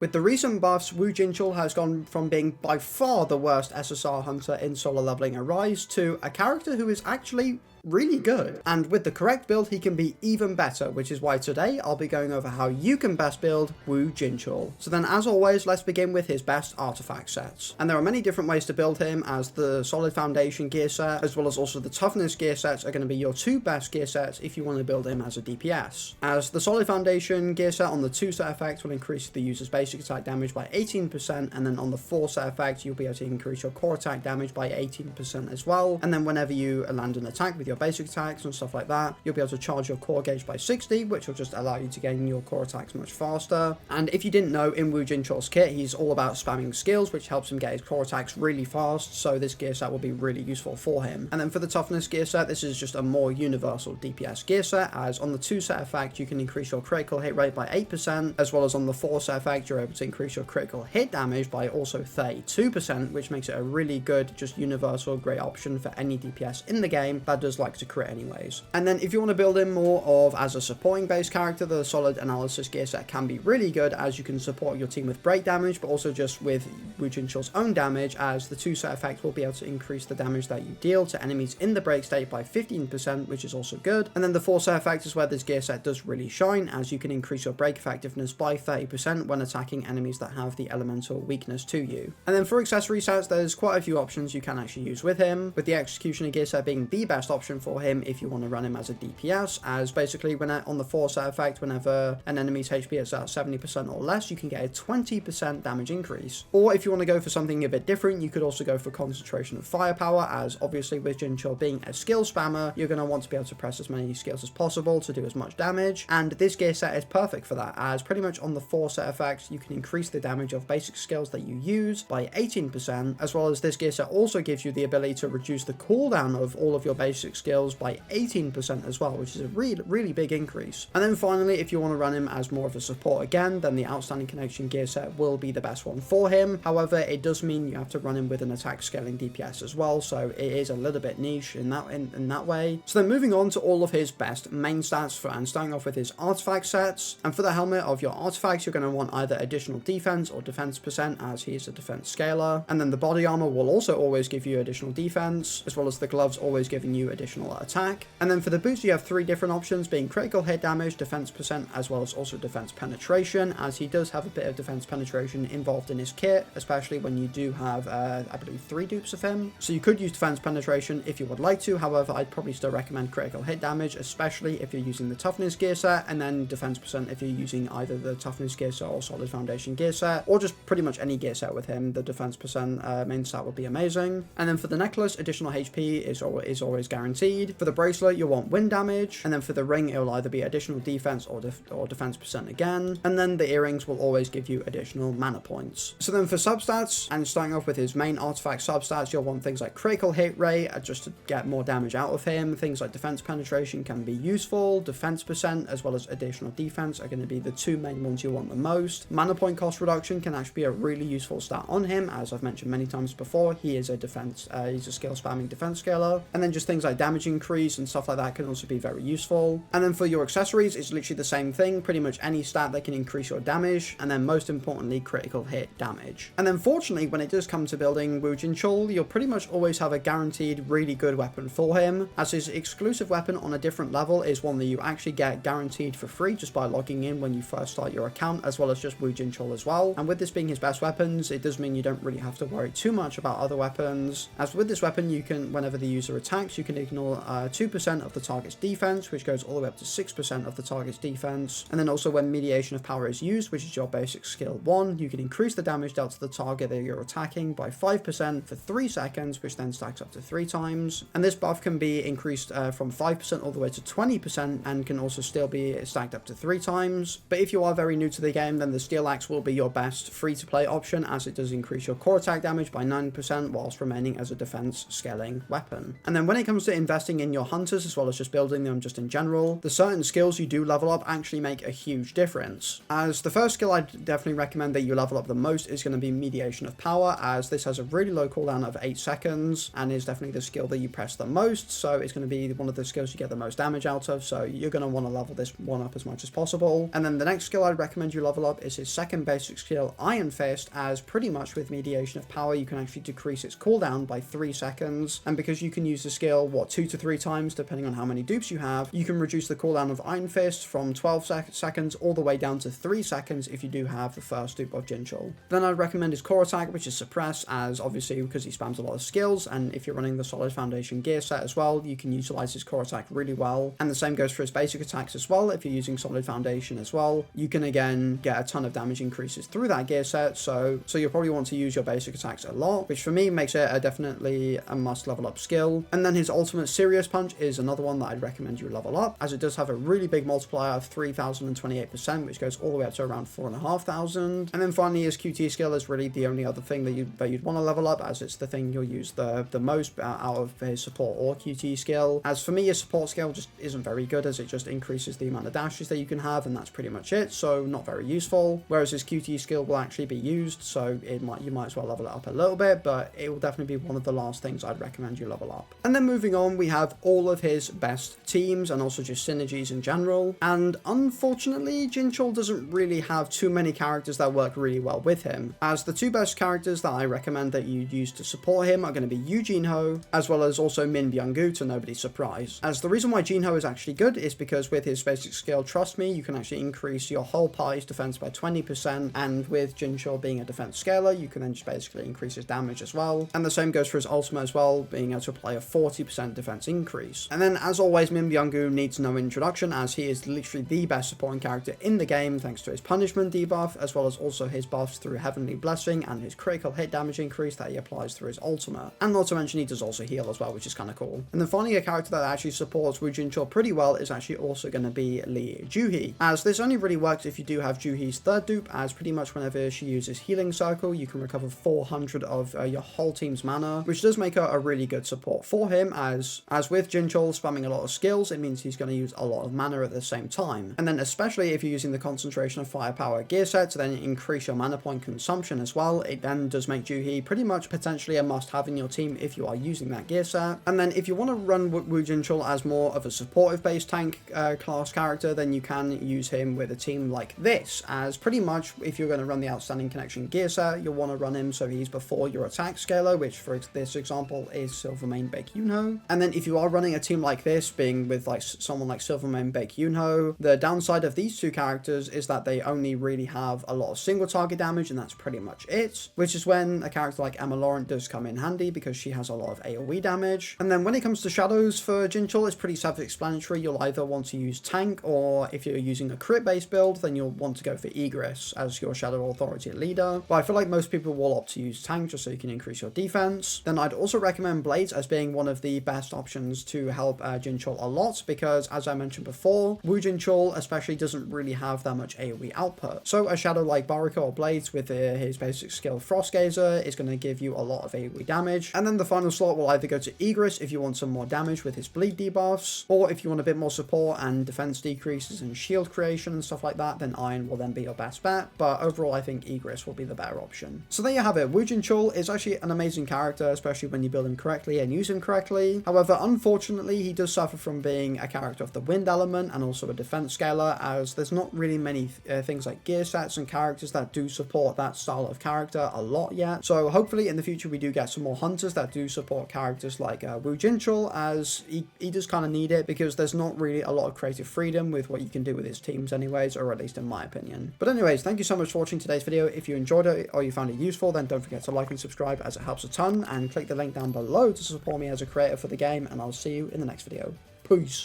With the recent buffs, Woo Jinchul has gone from being by far the worst SSR hunter in solo leveling Arise to a character who is actually really good. And with the correct build, he can be even better, which is why today I'll be going over how you can best build Woo Jinchul. So then, as always, let's begin with his best artifact sets. And there are many different ways to build him, as the solid foundation gear set, as well as also the toughness gear sets are going to be your two best gear sets if you want to build him as a DPS. As the solid foundation gear set on the 2 set effect will increase the user's basic attack damage by 18%, and then on the 4 set effect, you'll be able to increase your core attack damage by 18% as well. And then whenever you land an attack with your basic attacks and stuff like that, you'll be able to charge your core gauge by 60, which will just allow you to gain your core attacks much faster. And if you didn't know, in Woo Jinchul's kit, he's all about spamming skills, which helps him get his core attacks really fast, so this gear set will be really useful for him. And then for the toughness gear set, this is just a more universal DPS gear set, as on the 2 set effect, you can increase your critical hit rate by 8%, as well as on the 4 set effect, you're able to increase your critical hit damage by also 32%, which makes it a really good, just universal, great option for any DPS in the game that does like to crit anyways. And then if you want to build him more of as a supporting based character, the solid analysis gear set can be really good, as you can support your team with break damage, but also just with Woo Jinchul's own damage, as the 2 set effect will be able to increase the damage that you deal to enemies in the break state by 15%, which is also good. And then the 4 set effect is where this gear set does really shine, as you can increase your break effectiveness by 30% when attacking enemies that have the elemental weakness to you. And then for accessory sets, there's quite a few options you can actually use with him, with the executioner gear set being the best option for him if you want to run him as a DPS, as basically when on the 4 set effect, whenever an enemy's HP is at 70% or less, you can get a 20% damage increase. Or if you want to go for something a bit different, you could also go for concentration of firepower, as obviously with Jinchul being a skill spammer, you're going to want to be able to press as many skills as possible to do as much damage, and this gear set is perfect for that, as pretty much on the 4 set effects, you can increase the damage of basic skills that you use by 18%, as well as this gear set also gives you the ability to reduce the cooldown of all of your basic skills by 18% as well, which is a really big increase. And then finally, if you want to run him as more of a support again, then the outstanding connection gear set will be the best one for him. However, it does mean you have to run him with an attack scaling DPS as well, so it is a little bit niche in that way. So then moving on to all of his best main stats, and starting off with his artifact sets. And for the helmet of your artifacts, you're going to want either additional defense or defense percent, as he is a defense scaler. And then the body armor will also always give you additional defense, as well as the gloves always giving you additional attack. And then for the boots, you have 3 different options, being critical hit damage, defense percent, as well as also defense penetration, as he does have a bit of defense penetration involved in his kit, especially when you do have, I believe, 3 dupes of him. So you could use defense penetration if you would like to, however, I'd probably still recommend critical hit damage, especially if you're using the toughness gear set, and then defense percent if you're using either the toughness gear set or solid foundation gear set, or just pretty much any gear set with him. The defense percent main stat would be amazing. And then for the necklace, additional HP is always guaranteed. For the bracelet, you'll want wind damage, and then for the ring, it'll either be additional defense or defense percent again. And then the earrings will always give you additional mana points. So then for substats, and starting off with his main artifact substats, you'll want things like critical hit rate, just to get more damage out of him. Things like defense penetration can be useful. Defense percent as well as additional defense are going to be the 2 main ones you want the most. Mana point cost reduction can actually be a really useful stat on him, as I've mentioned many times before. He is a defense, he's a skill spamming defense scaler. And then just things like damage increase and stuff like that can also be very useful. And then for your accessories, it's literally the same thing, pretty much any stat that can increase your damage, and then most importantly, critical hit damage. And then fortunately, when it does come to building Woo Jinchul, you'll pretty much always have a guaranteed really good weapon for him, as his exclusive weapon on a different level is one that you actually get guaranteed for free just by logging in when you first start your account, as well as just Woo Jinchul as well. And with this being his best weapons, it does mean you don't really have to worry too much about other weapons, as with this weapon, you can, whenever the user attacks, you can ignore 2% of the target's defense, which goes all the way up to 6% of the target's defense. And then also when mediation of power is used, which is your basic skill 1, you can increase the damage dealt to the target that you're attacking by 5% for 3 seconds, which then stacks up to 3 times. And this buff can be increased from 5% all the way to 20%, and can also still be stacked up to 3 times. But if you are very new to the game, then the Steel Axe will be your best free-to-play option, as it does increase your core attack damage by 9% whilst remaining as a defense scaling weapon. And then when it comes to investing in your hunters as well as just building them just in general, the certain skills you do level up actually make a huge difference. As the first skill I'd definitely recommend that you level up the most is going to be Mediation of Power, as this has a really low cooldown of 8 seconds and is definitely the skill that you press the most, so it's going to be one of the skills you get the most damage out of, so you're going to want to level this one up as much as possible. And then the next skill I'd recommend you level up is his second basic skill, Iron Fist, as pretty much with Mediation of Power you can actually decrease its cooldown by 3 seconds, and because you can use the skill 2 to 3 times depending on how many dupes you have, you can reduce the cooldown of Iron Fist from 12 seconds all the way down to 3 seconds if you do have the first dupe of Jinchul. Then I'd recommend his core attack, which is Suppress, as obviously because he spams a lot of skills, and if you're running the Solid Foundation gear set as well, you can utilize his core attack really well. And the same goes for his basic attacks as well. If you're using Solid Foundation as well, you can again get a ton of damage increases through that gear set, so you'll probably want to use your basic attacks a lot, which for me makes it definitely a must level up skill. And then his ultimate Serious Punch is another one that I'd recommend you level up, as it does have a really big multiplier of 3028%, which goes all the way up to around 4500. And then finally his QT skill is really the only other thing that you'd want to level up, as it's the thing you'll use the most out of his support or QT skill. As for me, his support skill just isn't very good, as it just increases the amount of dashes that you can have, and that's pretty much it, so not very useful. Whereas his QT skill will actually be used, so you might as well level it up a little bit, but it will definitely be one of the last things I'd recommend you level up. And then moving on, we have all of his best teams and also just synergies in general, and unfortunately Jinchul doesn't really have too many characters that work really well with him, as the two best characters that I recommend that you use to support him are going to be Woo Jinchul as well as also Min Byung-gu, to nobody's surprise. As the reason why Jinho is actually good is because with his basic skill Trust Me, you can actually increase your whole party's defense by 20%, and with Jinchul being a defense scaler, you can then just basically increase his damage as well. And the same goes for his ultimate as well, being able to apply a 40% defense increase. And then as always, Min Byung-gu needs no introduction, as he is literally the best supporting character in the game thanks to his punishment debuff, as well as also his buffs through Heavenly Blessing and his critical hit damage increase that he applies through his ultimate. And not to mention he does also heal as well, which is kind of cool. And then finally, a character that actually supports Woo Jinchul pretty well is actually also going to be Lee Juhee, as this only really works if you do have Juhee's third dupe, as pretty much whenever she uses Healing Circle, you can recover 400 of your whole team's mana, which does make her a really good support for him, as with Jinchul spamming a lot of skills, it means he's going to use a lot of mana at the same time. And then especially if you're using the Concentration of Firepower gear set to then increase your mana point consumption as well, it then does make Juhee pretty much potentially a must-have in your team if you are using that gear set. And then if you want to run Woo Jinchul as more of a supportive based tank class character, then you can use him with a team like this, as pretty much if you're going to run the Outstanding Connection gear set, you'll want to run him so he's before your attack scaler, which for this example is Silvermane Baek-Yoonho. And then if you are running a team like this, being with like someone like Silvermane Baek-Yoonho, the downside of these two characters is that they only really have a lot of single target damage, and that's pretty much it, which is when a character like Emma Laurent does come in handy because she has a lot of AoE damage. And then when it comes to shadows for Jinchul, it's pretty self-explanatory. You'll either want to use tank, or if you're using a crit based build, then you'll want to go for Egress as your Shadow Authority leader. But I feel like most people will opt to use tank just so you can increase your defense. Then I'd also recommend Blades as being one of the best options to help Jinchul a lot, because as I mentioned before, Woo Jinchul especially doesn't really have that much AoE output. So a shadow like Baraka or Blades with his basic skill Frost Gazer is going to give you a lot of AoE damage. And then the final slot will either go to Egress if you want some more damage with his bleed debuffs, or if you want a bit more support and defense decreases and shield creation and stuff like that, then Iron will then be your best bet. But overall, I think Egress will be the better option. So there you have it. Woo Jinchul is actually an amazing character, especially when you build him correctly and use him correctly. However, unfortunately, he does suffer from being a character of the wind element and also a defense scaler, as there's not really many things like gear sets and characters that do support that style of character a lot yet. So hopefully in the future we do get some more hunters that do support characters like Woo Jinchul, as he does kind of need it, because there's not really a lot of creative freedom with what you can do with his teams anyways, or at least in my opinion. But anyways, thank you so much for watching today's video. If you enjoyed it or you found it useful, then don't forget to like and subscribe, as it helps a ton, and click the link down below to support me as a creator for the game, and I'll see you in the next video. Peace.